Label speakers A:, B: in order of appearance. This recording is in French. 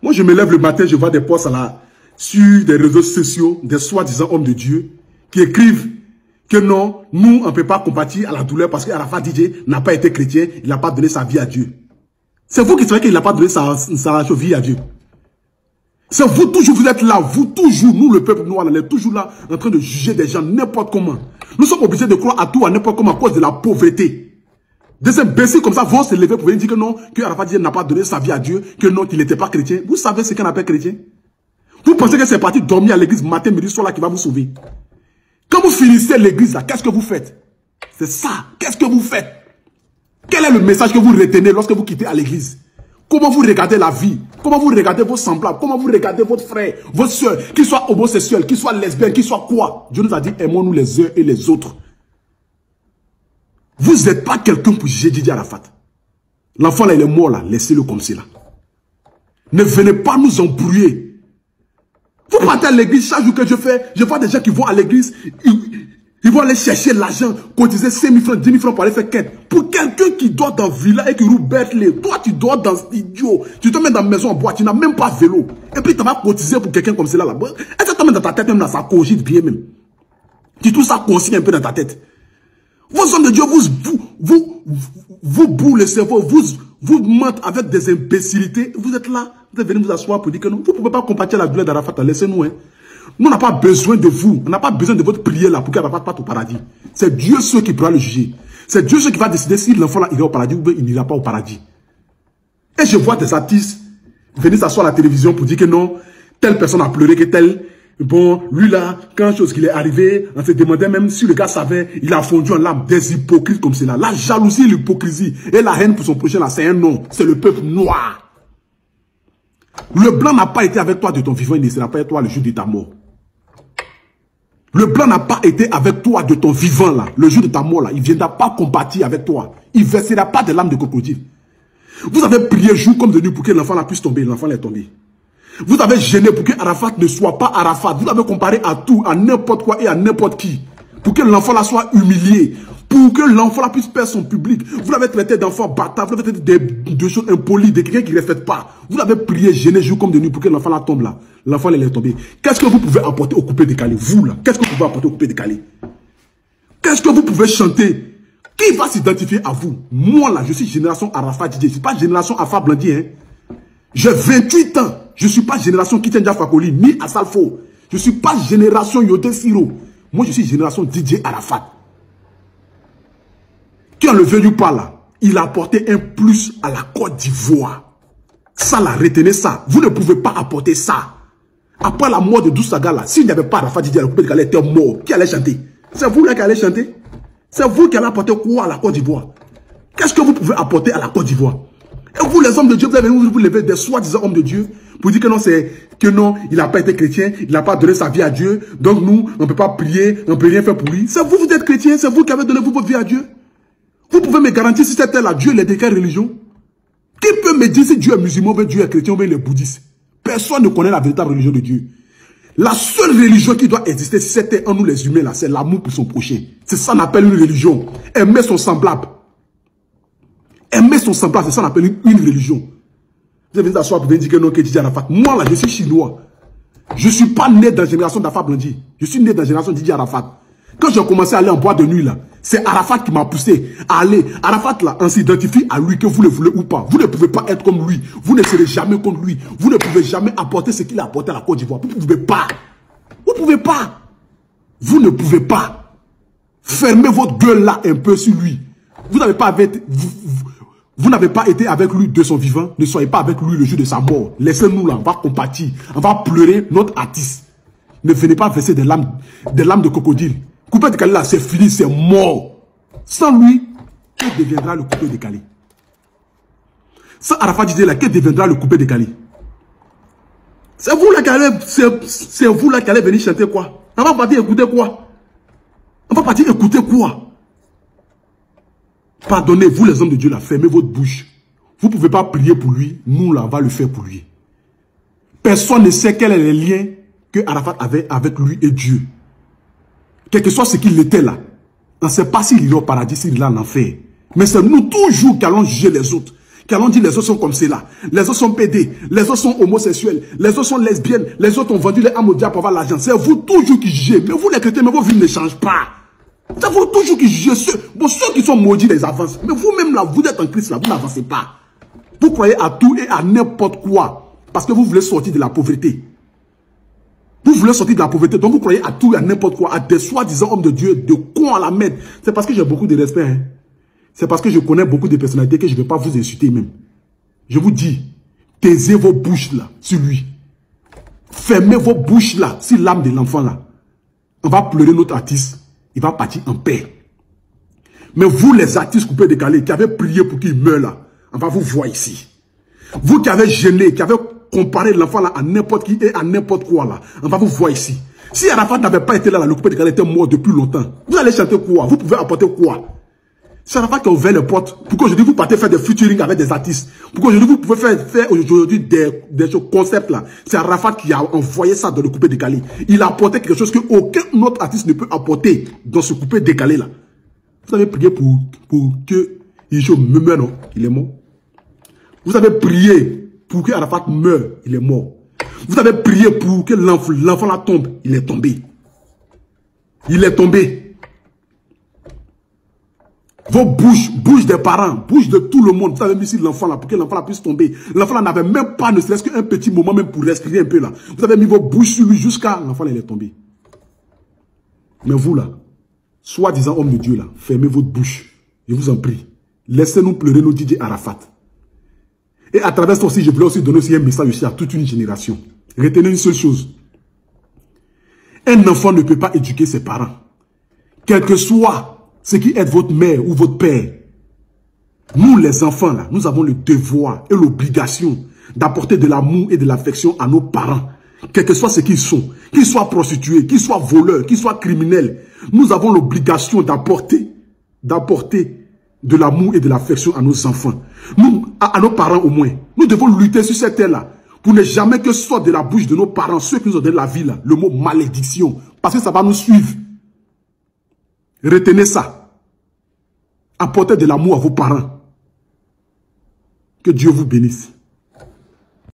A: Moi, je me lève le matin, je vois des posts sur des réseaux sociaux, des soi-disant hommes de Dieu, qui écrivent que non, nous, on ne peut pas compatir à la douleur parce qu'Arafat DJ n'a pas été chrétien, il n'a pas donné sa vie à Dieu. C'est vous qui savez qu'il n'a pas donné sa vie à Dieu. C'est vous toujours, vous êtes là, vous toujours, nous le peuple noir, on est toujours là en train de juger des gens n'importe comment. Nous sommes obligés de croire à tout, à n'importe comment à cause de la pauvreté. Des imbéciles comme ça vont se lever pour venir dire que non, que Arafat DJ n'a pas donné sa vie à Dieu, que non, qu'il n'était pas chrétien. Vous savez ce qu'on appelle chrétien? Vous pensez que c'est parti dormir à l'église matin, midi, soir là qui va vous sauver? Quand vous finissez l'église là, qu'est-ce que vous faites? C'est ça, qu'est-ce que vous faites? Quel est le message que vous retenez lorsque vous quittez à l'église? Comment vous regardez la vie? Comment vous regardez vos semblables? Comment vous regardez votre frère, votre soeur, qu'ils soient homosexuels, qu'ils soient lesbiens, qu'ils soient quoi? Dieu nous a dit, aimons-nous les uns et les autres. Vous n'êtes pas quelqu'un pour juger Didier Arafat. L'enfant là, il est mort là, laissez-le comme c'est là. Ne venez pas nous embrouiller. Vous partez à l'église, chaque jour que je vois des gens qui vont à l'église, ils vont aller chercher l'argent, cotiser 5 000 francs, 10 000 francs pour aller faire quête. Pour quelqu'un qui dort dans villa et qui roule Bentley, toi tu dors dans idiot, tu te mets dans la maison en bois, tu n'as même pas vélo. Et puis tu vas cotiser pour quelqu'un comme cela là. Est-ce que tu mets dans ta tête même là, ça cogite bien même. Tu trouves ça consigne un peu dans ta tête. Vos hommes de Dieu vous bourrent le cerveau, vous mentent avec des imbécilités. Vous êtes là, vous êtes venus vous asseoir pour dire que non, vous ne pouvez pas compatir la douleur d'Arafat, laissez-nous. Hein. Nous, on n'a pas besoin de vous. On n'a pas besoin de votre prière là pour qu'Arafat parte au paradis. C'est Dieu seul qui pourra le juger. C'est Dieu seul qui va décider si l'enfant là ira au paradis ou bien il n'ira pas au paradis. Et je vois des artistes venir s'asseoir à la télévision pour dire que non, telle personne a pleuré que telle. Bon, lui là, quand chose qu'il est arrivé, on se demandait même si le gars savait, il a fondu en larmes. Des hypocrites comme cela. La jalousie, l'hypocrisie et la haine pour son prochain là, c'est un nom. C'est le peuple noir. Le blanc n'a pas été avec toi de ton vivant, il ne sera pas avec toi le jour de ta mort. Le blanc n'a pas été avec toi de ton vivant là, le jour de ta mort là. Il ne viendra pas compatir avec toi. Il ne versera pas de larmes de crocodile. Vous avez prié jour comme de nuit pour que l'enfant là puisse tomber. L'enfant est tombé. Vous avez gêné pour que Arafat ne soit pas Arafat. Vous avez comparé à tout, à n'importe quoi et à n'importe qui. Pour que l'enfant là soit humilié. Pour que l'enfant là puisse perdre son public. Vous l'avez traité d'enfant bâtard. Vous l'avez traité de choses impolies, de quelqu'un qui ne respecte pas. Vous l'avez prié, gêné jour comme de nuit pour que l'enfant là tombe là. L'enfant là il est tombé. Qu'est-ce que vous pouvez apporter au coupé décalé? Vous là, qu'est-ce que vous pouvez apporter au coupé décalé? Qu'est-ce que vous pouvez chanter? Qui va s'identifier à vous? Moi là, je suis génération Arafat DJ. Je ne suis pas génération Alpha Blandi. Hein. J'ai 28 ans. Je ne suis pas génération Kitenja Fakoli, ni Asalfo. Je ne suis pas génération Yote Siro. Moi, je suis génération DJ Arafat. Qui en le veuille ou pas là, il a apporté un plus à la Côte d'Ivoire. Ça là, retenez ça. Vous ne pouvez pas apporter ça. Après la mort de Dousaga là, s'il n'y avait pas Arafat DJ, le coupé de Calais était mort. Qui allait chanter? C'est vous là qui allez chanter? C'est vous qui allez apporter quoi à la Côte d'Ivoire? Qu'est-ce que vous pouvez apporter à la Côte d'Ivoire? Et vous, les hommes de Dieu, vous avez vous lever des soi-disant hommes de Dieu pour dire que non, il n'a pas été chrétien, il n'a pas donné sa vie à Dieu. Donc nous, on ne peut pas prier, on ne peut rien faire pour lui. C'est vous, vous êtes chrétien, c'est vous qui avez donné votre vie à Dieu. Vous pouvez me garantir si c'était là, Dieu, il est de quelle religion? Qui peut me dire si Dieu est musulman, ou Dieu est chrétien, ou bien il est bouddhiste? Personne ne connaît la véritable religion de Dieu. La seule religion qui doit exister, si c'était en nous les humains, là, c'est l'amour pour son prochain. C'est ça qu'on appelle une religion. Aimer son semblable. Aimer son semblable, c'est ça qu'on appelle une religion. Vous avez s'asseoir pour dire que non, que Didier Arafat. Moi, là, je suis chinois. Je ne suis pas né dans la génération d'Alpha Blandi. Je suis né dans la génération Didier Arafat. Quand j'ai commencé à aller en boîte de nuit, là, c'est Arafat qui m'a poussé à aller. Arafat, là, on s'identifie à lui, que vous le voulez ou pas. Vous ne pouvez pas être comme lui. Vous ne serez jamais comme lui. Vous ne pouvez jamais apporter ce qu'il a apporté à la Côte d'Ivoire. Vous ne pouvez pas. Vous ne pouvez pas. Vous ne pouvez pas. Fermez votre gueule là un peu sur lui. Vous n'avez pas Vous n'avez pas été avec lui de son vivant. Ne soyez pas avec lui le jour de sa mort. Laissez-nous là, on va compatir. On va pleurer notre artiste. Ne venez pas verser des larmes de crocodile. Coupé de Calais là, c'est fini, c'est mort. Sans lui, que deviendra le coupé de Calais? Sans Arafat disait là, que deviendra le coupé de Calais? C'est vous là qui allez venir chanter quoi? On va partir écouter quoi? On va partir écouter quoi? Pardonnez, vous les hommes de Dieu là, fermez votre bouche. Vous ne pouvez pas prier pour lui, nous là, on va le faire pour lui. Personne ne sait quel est le lien que Arafat avait avec lui et Dieu. Quel que soit ce qu'il était là, on ne sait pas s'il est au paradis, s'il est en enfer. Mais c'est nous toujours qui allons juger les autres, qui allons dire les autres sont comme cela, les autres sont pédés, les autres sont homosexuels, les autres sont lesbiennes, les autres ont vendu les âmes au diable pour avoir l'argent. C'est vous toujours qui jugez. Mais vous les chrétiens, mais vos vies ne changent pas. C'est vous toujours qui jugez. Ceux qui sont maudits les avancent. Mais vous-même là, vous êtes en Christ là, vous n'avancez pas. Vous croyez à tout et à n'importe quoi. Parce que vous voulez sortir de la pauvreté. Vous voulez sortir de la pauvreté, donc vous croyez à tout et à n'importe quoi, à des soi-disant hommes de Dieu, de cons à la merde. C'est parce que j'ai beaucoup de respect. Hein. C'est parce que je connais beaucoup de personnalités que je ne vais pas vous insulter même. Je vous dis, taisez vos bouches là sur lui. Fermez vos bouches là sur l'âme de l'enfant là. On va pleurer notre artiste. Il va partir en paix. Mais vous les artistes coupés décalés qui avez prié pour qu'il meure là, on va vous voir ici. Vous qui avez gêné, qui avez comparé l'enfant là à n'importe qui et à n'importe quoi là, on va vous voir ici. Si Arafat n'avait pas été là, le coupé décalé était mort depuis longtemps. Vous allez chanter quoi? Vous pouvez apporter quoi? C'est Arafat qui a ouvert les portes. Pour qu'aujourd'hui vous partez faire des featuring avec des artistes. Pour qu'aujourd'hui vous pouvez faire aujourd'hui des concepts là. C'est Arafat qui a envoyé ça dans le coupé décalé. Il a apporté quelque chose qu'aucun autre artiste ne peut apporter dans ce coupé décalé là. Vous avez prié pour que Ijo meure, non? Il est mort. Vous avez prié pour que Arafat meure, il est mort. Vous avez prié pour que l'enfant là tombe, il est tombé. Il est tombé. Vos bouches des parents, bouches de tout le monde, vous avez mis sur l'enfant là pour que l'enfant là puisse tomber. L'enfant là n'avait même pas, ne serait-ce qu'un petit moment même pour respirer un peu là. Vous avez mis vos bouches sur lui jusqu'à l'enfant là, il est tombé. Mais vous là, soi-disant homme de Dieu là, fermez votre bouche. Je vous en prie. Laissez-nous pleurer nos DJ Arafat. Et à travers ça aussi, je voulais aussi donner aussi un message aussi à toute une génération. Retenez une seule chose. Un enfant ne peut pas éduquer ses parents. Quel que soit ce qui est votre mère ou votre père. Nous les enfants là, nous avons le devoir et l'obligation d'apporter de l'amour et de l'affection à nos parents. Quel que soit ce qu'ils sont. Qu'ils soient prostitués, qu'ils soient voleurs, qu'ils soient criminels. Nous avons l'obligation d'apporter de l'amour et de l'affection à nos enfants. Nous, à nos parents au moins. Nous devons lutter sur cette terre-là pour ne jamais que sorte de la bouche de nos parents, ceux qui nous ont donné la vie, là, le mot malédiction. Parce que ça va nous suivre. Retenez ça. Apportez de l'amour à vos parents. Que Dieu vous bénisse.